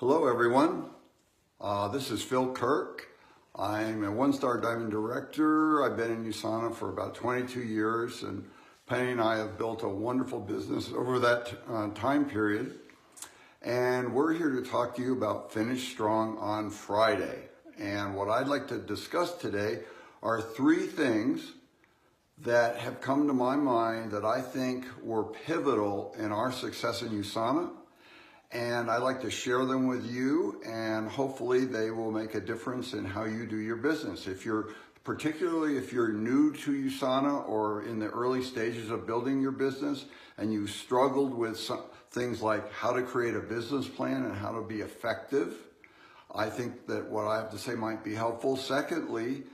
Hello everyone, this is Kirk. I'm a one-star diamond director. I've been in USANA for about 22 years, and Penny and I have built a wonderful business over that time period. And we're here to talk to you about Finish Strong on Friday. And what I'd like to discuss today are three things that have come to my mind that I think were pivotal in our success in USANA. And I'd like to share them with you, and hopefully they will make a difference in how you do your business. Particularly if you're new to USANA or in the early stages of building your business and you struggled with things like how to create a business plan and how to be effective, I think that what I have to say might be helpful. Secondly,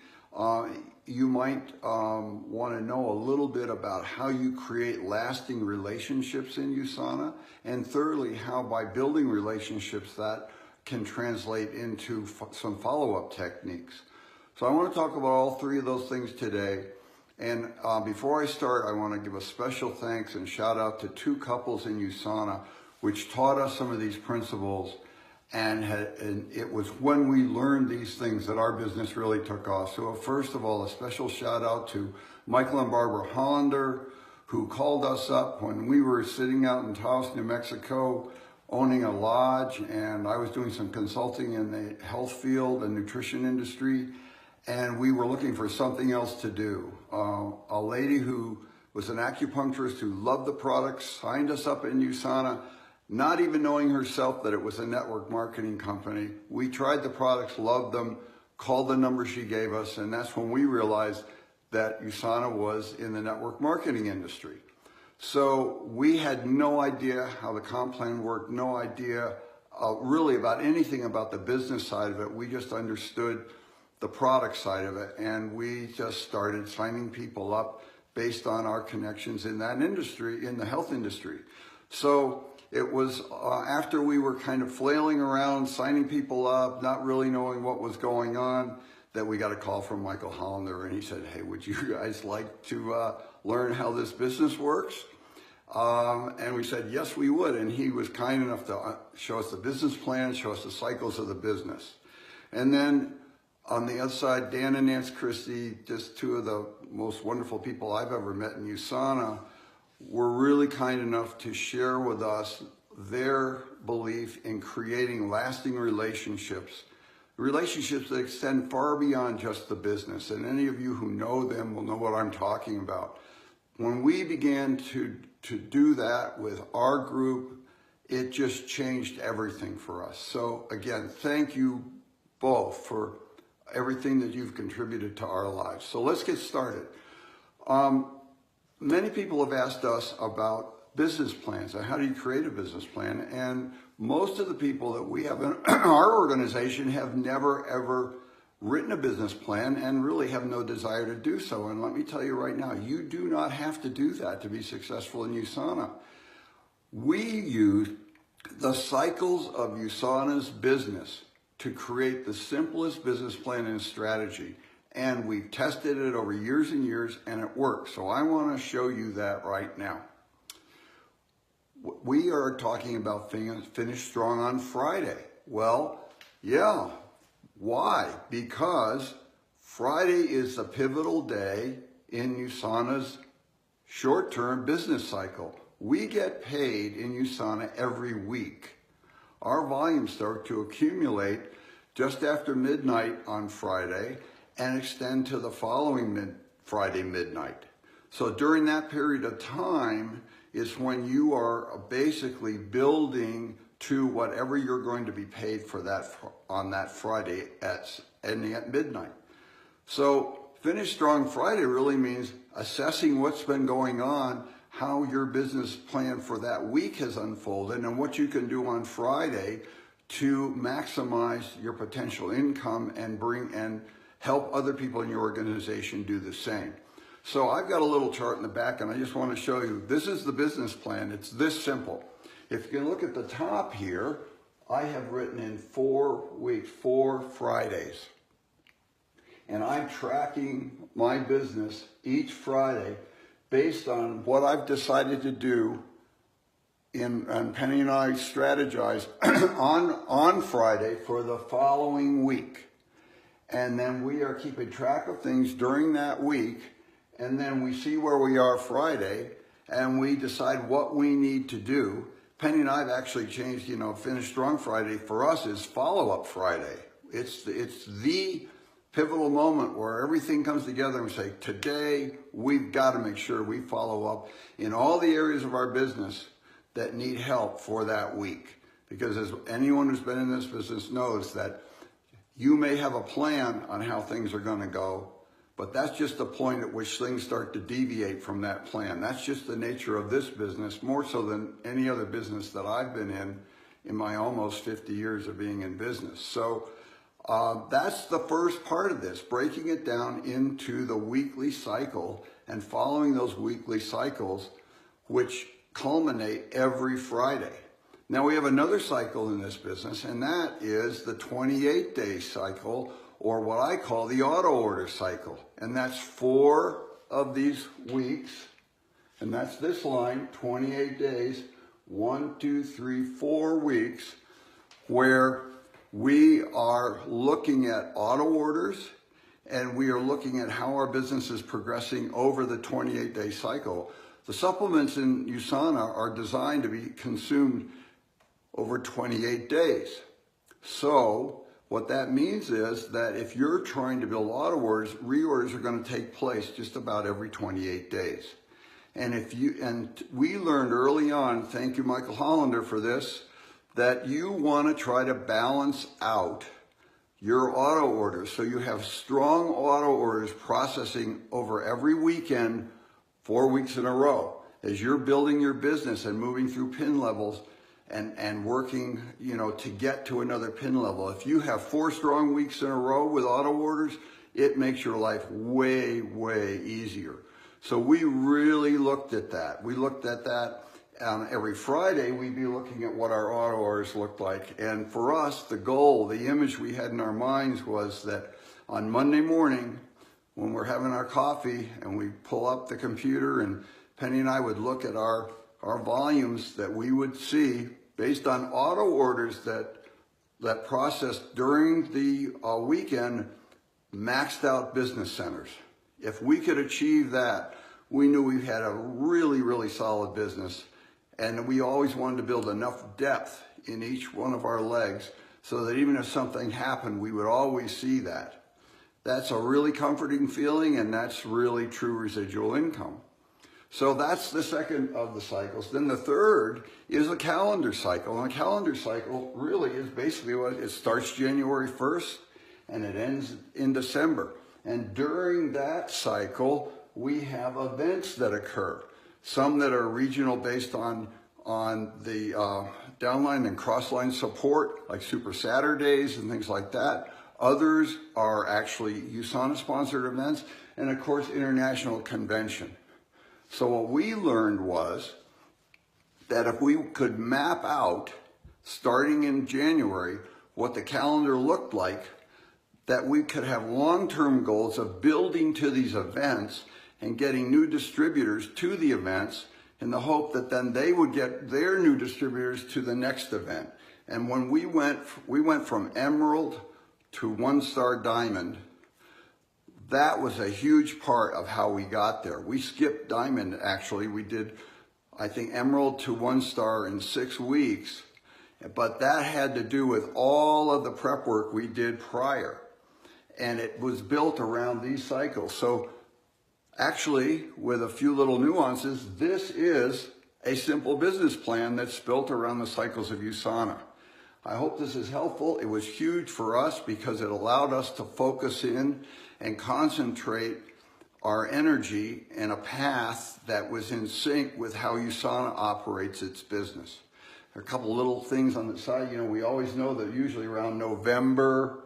you might want to know a little bit about how you create lasting relationships in USANA. And thirdly, how by building relationships that can translate into some follow-up techniques. So I want to talk about all three of those things today. And before I start, I want to give a special thanks and shout out to two couples in USANA which taught us some of these principles. And it was when we learned these things that our business really took off. So first of all, a special shout out to Michael and Barbara Hollander, who called us up when we were sitting out in Taos, New Mexico, owning a lodge, and I was doing some consulting in the health field and nutrition industry, and we were looking for something else to do. A lady who was an acupuncturist who loved the products signed us up in USANA, not even knowing herself that it was a network marketing company. We tried the products, loved them, called the number she gave us, and that's when we realized that USANA was in the network marketing industry. So we had no idea how the comp plan worked, no idea really about anything about the business side of it. We just understood the product side of it, and we just started signing people up based on our connections in that industry, in the health industry. So it was after we were kind of flailing around, signing people up, not really knowing what was going on, that we got a call from Michael Hollander, and he said, "Hey, would you guys like to learn how this business works?" And we said, yes, we would. And he was kind enough to show us the business plan, show us the cycles of the business. And then on the other side, Dan and Nance Christie, just two of the most wonderful people I've ever met in USANA, were really kind enough to share with us their belief in creating lasting relationships that extend far beyond just the business. And any of you who know them will know what I'm talking about. When we began to do that with our group, it just changed everything for us. So again, thank you both for everything that you've contributed to our lives. So let's get started. Many people have asked us about business plans and how do you create a business plan? And most of the people that we have in our organization have never ever written a business plan and really have no desire to do so. And let me tell you right now, you do not have to do that to be successful in USANA. We use the cycles of USANA's business to create the simplest business plan and strategy. And we've tested it over years and years, and it works. So I want to show you that right now. We are talking about Finish Strong on Friday. Well, yeah. Why? Because Friday is the pivotal day in USANA's short-term business cycle. We get paid in USANA every week. Our volumes start to accumulate just after midnight on Friday and extend to the following Friday midnight. So during that period of time is when you are basically building to whatever you're going to be paid for that on that Friday ending at midnight. So Finish Strong Friday really means assessing what's been going on, how your business plan for that week has unfolded, and what you can do on Friday to maximize your potential income and help other people in your organization do the same. So I've got a little chart in the back, and I just want to show you, this is the business plan. It's this simple. If you can look at the top here, I have written in 4 weeks, 4 Fridays. And I'm tracking my business each Friday based on what I've decided to do and Penny and I strategize on Friday for the following week. And then we are keeping track of things during that week. And then we see where we are Friday and we decide what we need to do. Penny and I have actually changed, Finish Strong Friday for us is Follow-Up Friday. It's the pivotal moment where everything comes together and we say, today we've got to make sure we follow up in all the areas of our business that need help for that week. Because as anyone who's been in this business knows that you may have a plan on how things are going to go, but that's just the point at which things start to deviate from that plan. That's just the nature of this business, more so than any other business that I've been in my almost 50 years of being in business. So that's the first part of this, breaking it down into the weekly cycle and following those weekly cycles, which culminate every Friday. Now we have another cycle in this business, and that is the 28-day cycle, or what I call the auto order cycle. And that's 4 of these weeks, and that's this line, 28 days, 1, 2, 3, 4 weeks, where we are looking at auto orders and we are looking at how our business is progressing over the 28-day cycle. The supplements in USANA are designed to be consumed over 28 days. So what that means is that if you're trying to build auto orders, reorders are going to take place just about every 28 days. And we learned early on, thank you Michael Hollander for this, that you want to try to balance out your auto orders. So you have strong auto orders processing over every weekend, 4 weeks in a row. As you're building your business and moving through pin levels and working, to get to another pin level. If you have 4 strong weeks in a row with auto orders, it makes your life way, way easier. So we really looked at that. We looked at that. Every Friday, we'd be looking at what our auto orders looked like. And for us, the goal, the image we had in our minds was that on Monday morning, when we're having our coffee and we pull up the computer and Penny and I would look at our volumes that we would see based on auto orders that processed during the weekend, maxed out business centers. If we could achieve that, we knew we had a really, really solid business. And we always wanted to build enough depth in each one of our legs so that even if something happened, we would always see that. That's a really comforting feeling, and that's really true residual income. So that's the second of the cycles. Then the third is a calendar cycle. And a calendar cycle really is basically what it starts January 1st and it ends in December. And during that cycle, we have events that occur. Some that are regional based on the downline and crossline support, like Super Saturdays and things like that. Others are actually USANA-sponsored events, and of course, international convention. So what we learned was that if we could map out, starting in January, what the calendar looked like, that we could have long-term goals of building to these events and getting new distributors to the events in the hope that then they would get their new distributors to the next event. And when we went from Emerald to 1-Star Diamond, that was a huge part of how we got there. We skipped Diamond, actually. We did, I think, Emerald to 1-Star in 6 weeks, but that had to do with all of the prep work we did prior. And it was built around these cycles. So actually, with a few little nuances, this is a simple business plan that's built around the cycles of USANA. I hope this is helpful. It was huge for us because it allowed us to focus in and concentrate our energy in a path that was in sync with how USANA operates its business. There are a couple little things on the side. We always know that usually around November,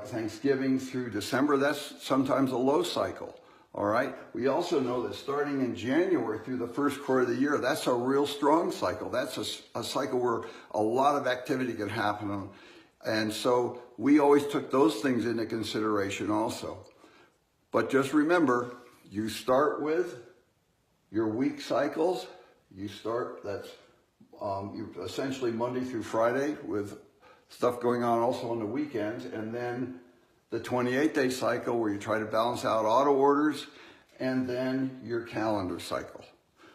Thanksgiving through December, that's sometimes a low cycle. All right. We also know that starting in January through the first quarter of the year, that's a real strong cycle. That's a cycle where a lot of activity can happen. And so we always took those things into consideration also. But just remember, you start with your week cycles. That's You're essentially Monday through Friday with stuff going on also on the weekends, and then the 28-day cycle where you try to balance out auto orders, and then your calendar cycle.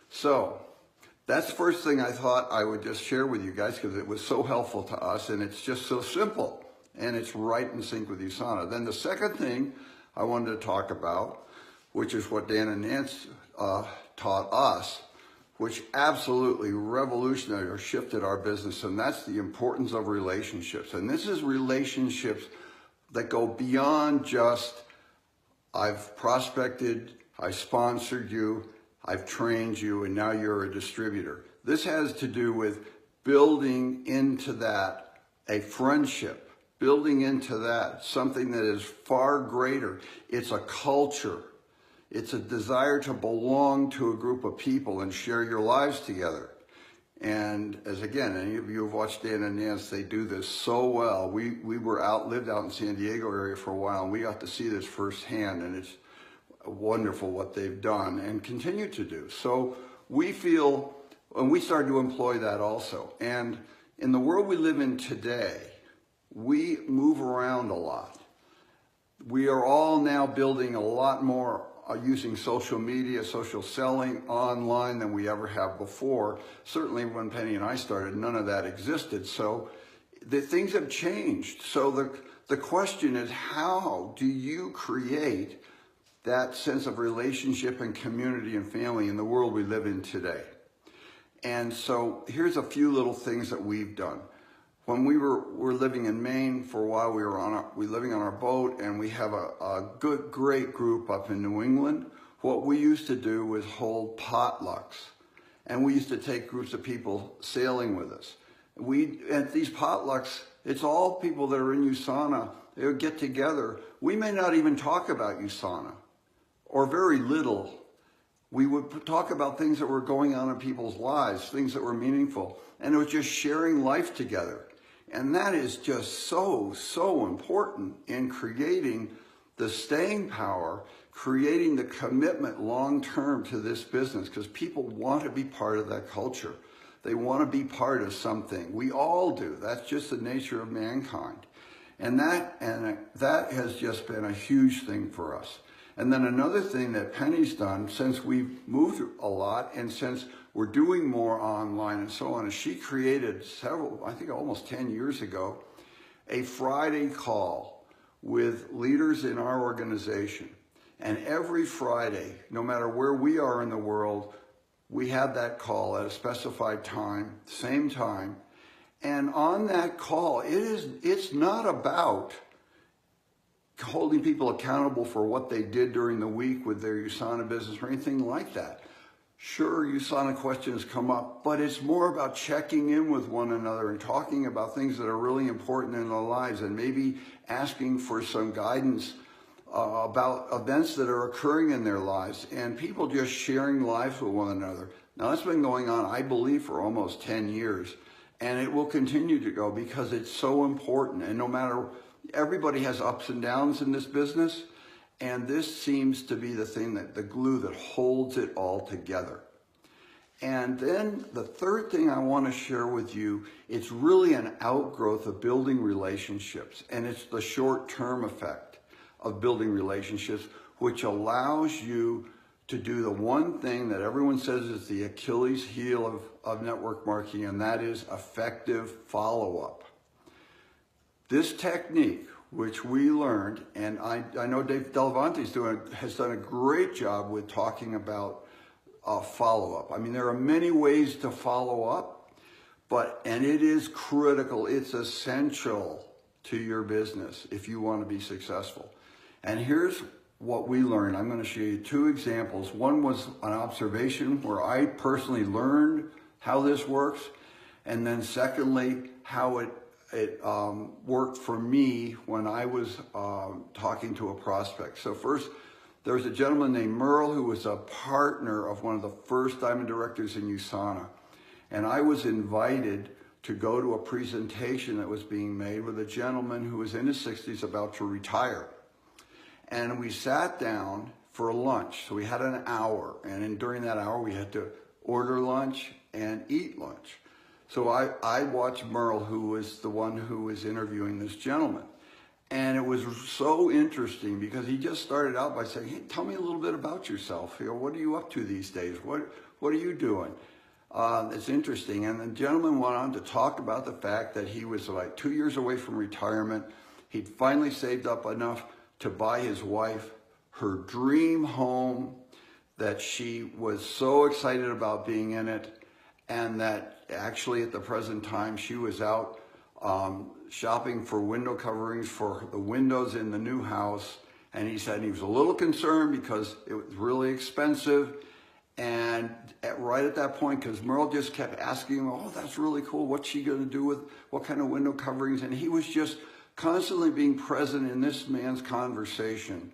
So that's the first thing I thought I would just share with you guys because it was so helpful to us, and it's just so simple, and it's right in sync with USANA. Then the second thing I wanted to talk about, which is what Dan and Nance taught us, which absolutely revolutionary or shifted our business, and that's the importance of relationships. And this is relationships that go beyond just, I've prospected, I sponsored you, I've trained you, and now you're a distributor. This has to do with building into that a friendship, building into that something that is far greater. It's a culture. It's a desire to belong to a group of people and share your lives together. And as again, any of you have watched Dan and Nance, they do this so well. We lived out in San Diego area for a while, and we got to see this firsthand, and it's wonderful what they've done and continue to do. So we feel, and we started to employ that also. And in the world we live in today, we move around a lot. We are all now building a lot more using social media, social selling online than we ever have before. Certainly when Penny and I started, none of that existed. So the things have changed. So the question is, how do you create that sense of relationship and community and family in the world we live in today? And so here's a few little things that we've done. When we were living in Maine for a while, we were living on our boat, and we have a great group up in New England. What we used to do was hold potlucks, and we used to take groups of people sailing with us. At these potlucks, it's all people that are in USANA. They would get together. We may not even talk about USANA, or very little. We would talk about things that were going on in people's lives, things that were meaningful, and it was just sharing life together. And that is just so, so important in creating the staying power, creating the commitment long-term to this business, because people want to be part of that culture. They want to be part of something. We all do. That's just the nature of mankind. And that has just been a huge thing for us. And then another thing that Penny's done, since we've moved a lot and since we're doing more online and so on, is she created several, I think almost 10 years ago, a Friday call with leaders in our organization. And every Friday, no matter where we are in the world, we have that call at a specified time, same time. And on that call, it's not about holding people accountable for what they did during the week with their USANA business or anything like that. Sure, USANA questions come up, but it's more about checking in with one another and talking about things that are really important in their lives, and maybe asking for some guidance about events that are occurring in their lives, and people just sharing lives with one another. Now, that's been going on, I believe, for almost 10 years, and it will continue to go because it's so important. And no matter, everybody has ups and downs in this business, and this seems to be the thing, that the glue that holds it all together. And then the third thing I want to share with you, it's really an outgrowth of building relationships, and it's the short-term effect of building relationships, which allows you to do the one thing that everyone says is the Achilles heel of network marketing, and that is effective follow-up. This technique, which we learned, and I know Dave Delavante's has done a great job with talking about follow-up. I mean, there are many ways to follow up, and it is critical, it's essential to your business if you want to be successful. And here's what we learned. I'm going to show you two examples. One was an observation where I personally learned how this works, and then secondly, how it worked for me when I was talking to a prospect. So first, there was a gentleman named Merle who was a partner of one of the first diamond directors in USANA. And I was invited to go to a presentation that was being made with a gentleman who was in his 60s about to retire. And we sat down for lunch. So we had an hour, and during that hour we had to order lunch and eat lunch. So I watched Merle, who was the one who was interviewing this gentleman. And it was so interesting because he just started out by saying, hey, tell me a little bit about yourself. You know, what are you up to these days? What are you doing? It's interesting. And the gentleman went on to talk about the fact that he was like 2 years away from retirement. He'd finally saved up enough to buy his wife her dream home, that she was so excited about being in it, and that actually at the present time she was out shopping for window coverings for the windows in the new house. And he said he was a little concerned because it was really expensive. And right at that point, because Merle just kept asking him, oh, that's really cool. What's she going to do with what kind of window coverings? And he was just constantly being present in this man's conversation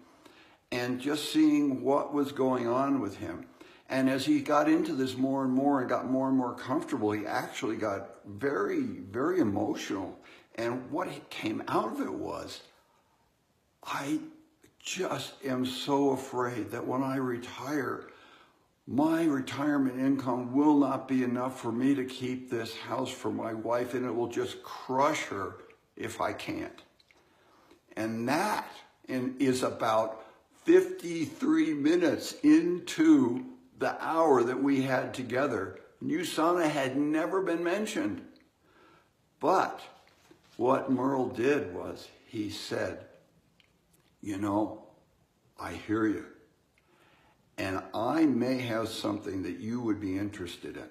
and just seeing what was going on with him. And as he got into this more and more and got more and more comfortable, he actually got very, very emotional. And what came out of it was, I just am so afraid that when I retire, my retirement income will not be enough for me to keep this house for my wife, and it will just crush her if I can't. And that is about 53 minutes into the hour that we had together. USANA had never been mentioned. But what Merle did was he said, you know, I hear you. And I may have something that you would be interested in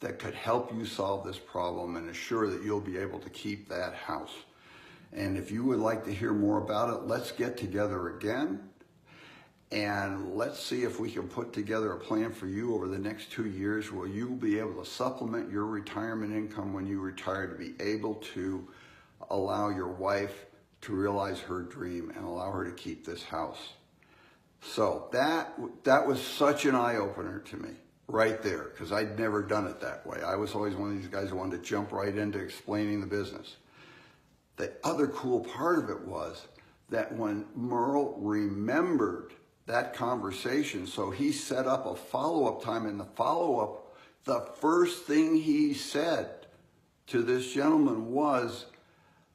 that could help you solve this problem and assure that you'll be able to keep that house. And if you would like to hear more about it, let's get together again. And let's see if we can put together a plan for you over the next 2 years where you'll be able to supplement your retirement income when you retire to be able to allow your wife to realize her dream and allow her to keep this house. So that was such an eye-opener to me right there, because I'd never done it that way. I was always one of these guys who wanted to jump right into explaining the business. The other cool part of it was that when Merle remembered that conversation, so he set up a follow-up time, and the follow-up, the first thing he said to this gentleman was,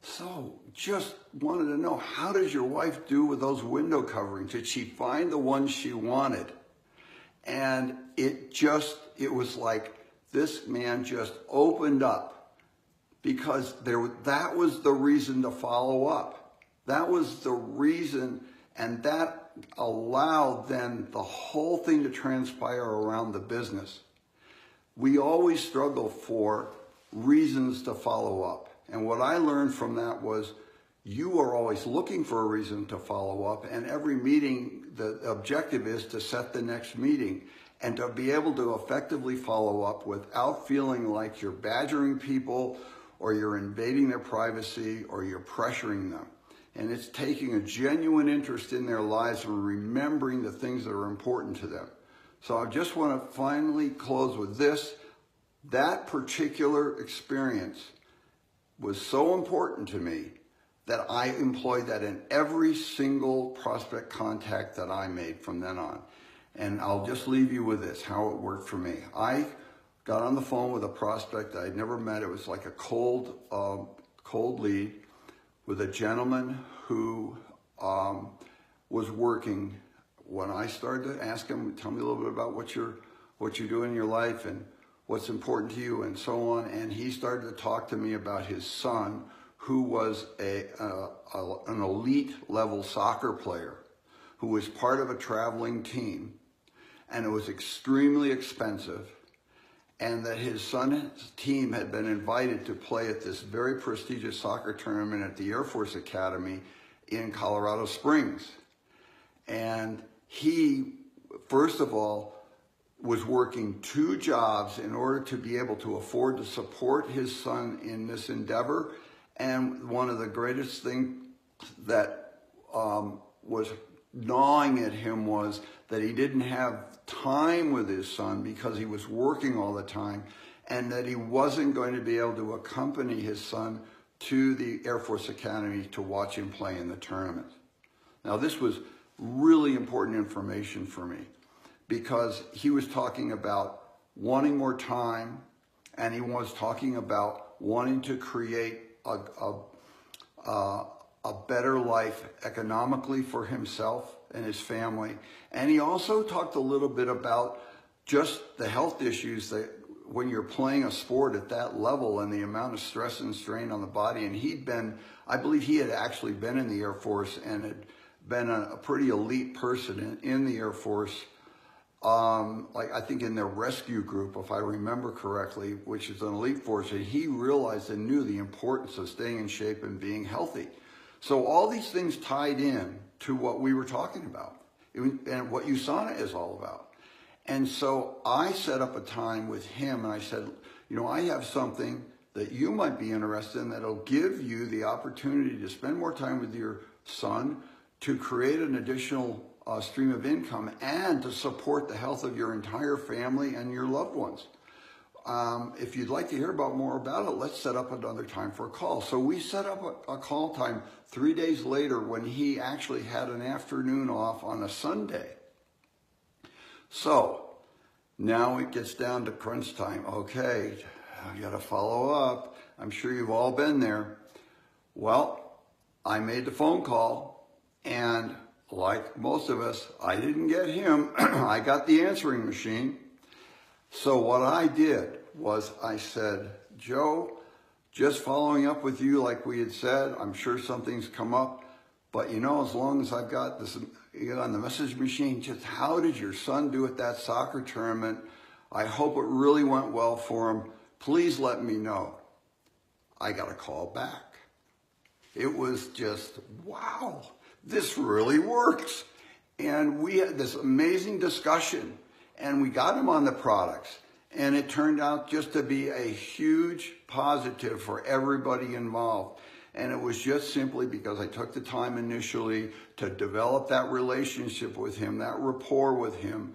so just wanted to know, how does your wife do with those window coverings? Did she find the ones she wanted? And it was like this man just opened up, because that was the reason to follow up. That was the reason, and that allowed then the whole thing to transpire around the business. We always struggle for reasons to follow up. And what I learned from that was you are always looking for a reason to follow up, and every meeting, the objective is to set the next meeting and to be able to effectively follow up without feeling like you're badgering people or you're invading their privacy or you're pressuring them. And it's taking a genuine interest in their lives and remembering the things that are important to them. So I just want to finally close with this. That particular experience was so important to me that I employed that in every single prospect contact that I made from then on. And I'll just leave you with this, how it worked for me. I got on the phone with a prospect that I'd never met. It was like a cold lead with a gentleman who was working. When I started to ask him, tell me a little bit about what you're doing in your life and what's important to you and so on. And he started to talk to me about his son, who was an elite level soccer player, who was part of a traveling team, and it was extremely expensive, and that his son's team had been invited to play at this very prestigious soccer tournament at the Air Force Academy in Colorado Springs. And he, first of all, was working 2 jobs in order to be able to afford to support his son in this endeavor. And one of the greatest things that was gnawing at him was that he didn't have time with his son because he was working all the time, and that he wasn't going to be able to accompany his son to the Air Force Academy to watch him play in the tournament. Now, this was really important information for me, because he was talking about wanting more time and he was talking about wanting to create a better life economically for himself and his family. And he also talked a little bit about just the health issues that when you're playing a sport at that level and the amount of stress and strain on the body. And I believe he had actually been in the Air Force and had been a pretty elite person in the Air Force, like I think in their rescue group, if I remember correctly, which is an elite force. And he realized and knew the importance of staying in shape and being healthy. So all these things tied in to what we were talking about and what USANA is all about. And so I set up a time with him and I said, you know, I have something that you might be interested in that'll give you the opportunity to spend more time with your son, to create an additional stream of income, and to support the health of your entire family and your loved ones. If you'd like to hear more about it, let's set up another time for a call. So we set up a call time 3 days later when he actually had an afternoon off on a Sunday. So now it gets down to crunch time. Okay, I got to follow up. I'm sure you've all been there. Well, I made the phone call, and like most of us, I didn't get him. I got the answering machine. So what I did was I said, Joe, just following up with you like we had said, I'm sure something's come up, but you know, as long as I've got this on the message machine, just how did your son do at that soccer tournament? I hope it really went well for him. Please let me know. I got a call back. It was just, wow, this really works. And we had this amazing discussion, and we got him on the products. And it turned out just to be a huge positive for everybody involved. And it was just simply because I took the time initially to develop that relationship with him, that rapport with him.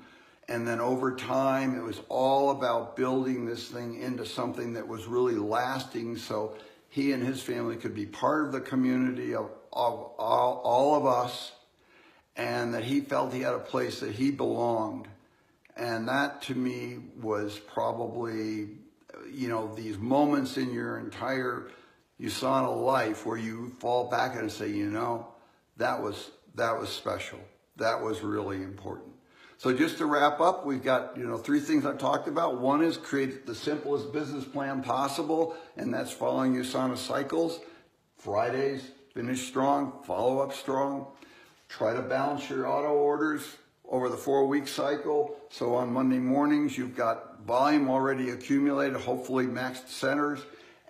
And then over time, it was all about building this thing into something that was really lasting, so he and his family could be part of the community of all of us, and that he felt he had a place that he belonged. And that to me was probably, you know, these moments in your entire USANA life where you fall back and say, you know, that was special. That was really important. So just to wrap up, we've got, you know, 3 things I've talked about. One is create the simplest business plan possible, and that's following USANA cycles. Fridays, finish strong, follow up strong. Try to balance your auto orders over the 4-week cycle. So on Monday mornings, you've got volume already accumulated, hopefully maxed centers,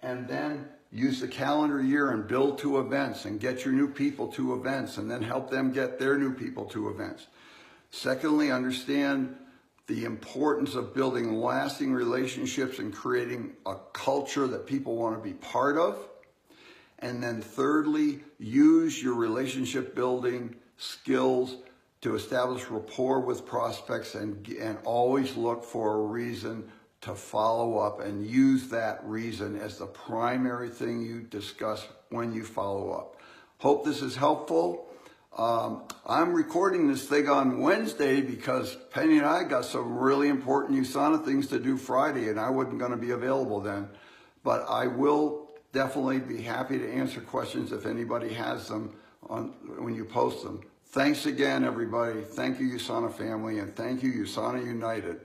and then use the calendar year and build to events and get your new people to events and then help them get their new people to events. Secondly, understand the importance of building lasting relationships and creating a culture that people want to be part of. And then thirdly, use your relationship building skills to establish rapport with prospects and always look for a reason to follow up and use that reason as the primary thing you discuss when you follow up. Hope this is helpful. I'm recording this thing on Wednesday because Penny and I got some really important USANA things to do Friday, and I wasn't going to be available then. But I will definitely be happy to answer questions if anybody has them when you post them. Thanks again, everybody. Thank you, USANA family, and thank you, USANA United.